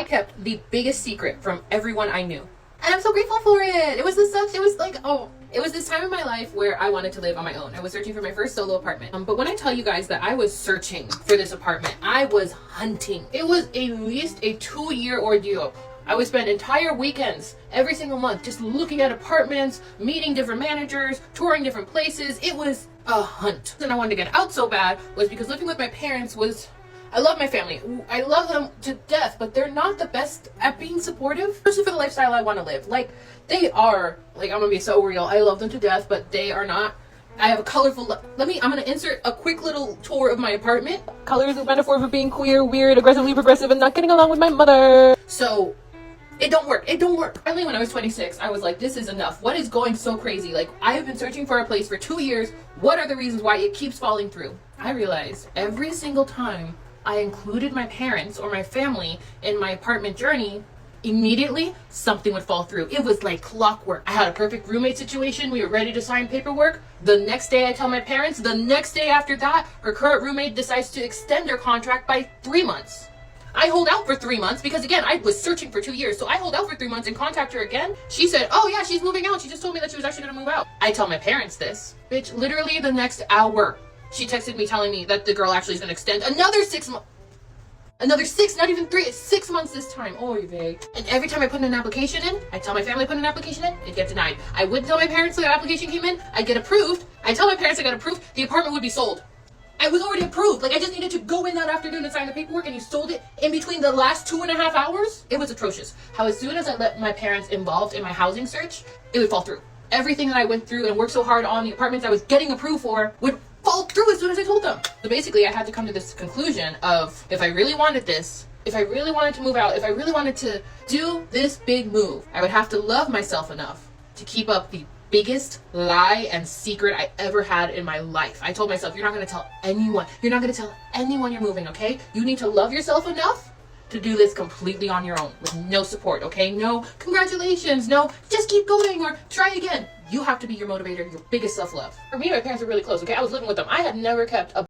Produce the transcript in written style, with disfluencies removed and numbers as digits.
I kept the biggest secret from everyone I knew. And I'm so grateful for it. It was this time in my life where I wanted to live on my own. I was searching for my first solo apartment. But when I tell you guys that I was searching for this apartment, I was hunting. It was at least a 2-year ordeal. I would spend entire weekends every single month just looking at apartments, meeting different managers, touring different places. It was a hunt. And I wanted to get out so bad was because living with my parents was, I love my family. I love them to death, but they're not the best at being supportive, especially for the lifestyle I want to live. Like, they are, like, I'm gonna be so real. I love them to death, but they are not. I have a colorful, I'm gonna insert a quick little tour of my apartment. Color is a metaphor for being queer, weird, aggressively progressive, and not getting along with my mother. So, it don't work. It don't work. Finally, when I was 26, I was like, this is enough. What is going so crazy? Like, I have been searching for a place for 2 years. What are the reasons why it keeps falling through? I realized every single time I included my parents or my family in my apartment journey, immediately something would fall through. It was like clockwork. I had a perfect roommate situation. We were ready to sign paperwork. The next day I tell my parents. The next day after that, her current roommate decides to extend her contract by 3 months. I hold out for 3 months because, again, I was searching for 2 years. So I hold out for 3 months and contact her again. She said, oh yeah, she's moving out. She just told me that she was actually gonna move out. I tell my parents this. Bitch, literally the next hour, she texted me telling me that the girl actually is gonna extend another 6 months. Another 6, not even 3, it's 6 months this time. Oh, you're vague. And every time I put an application in, I tell my family I put an application in, it'd get denied. I wouldn't tell my parents the application came in, I'd get approved. I tell my parents I got approved, the apartment would be sold. I was already approved. Like, I just needed to go in that afternoon and sign the paperwork, and you sold it in between the last 2.5 hours. It was atrocious. How as soon as I let my parents involved in my housing search, it would fall through. Everything that I went through and worked so hard on, the apartments I was getting approved for, would fall through as soon as I told them. So basically, I had to come to this conclusion of, if I really wanted this, if I really wanted to move out, if I really wanted to do this big move, I would have to love myself enough to keep up the biggest lie and secret I ever had in my life. I told myself, you're not going to tell anyone. You're not going to tell anyone you're moving, okay? You need to love yourself enough to do this completely on your own with no support, okay? No congratulations, no just keep going or try again. You have to be your motivator, your biggest self-love. For me, my parents were really close, okay? I was living with them. I had never kept a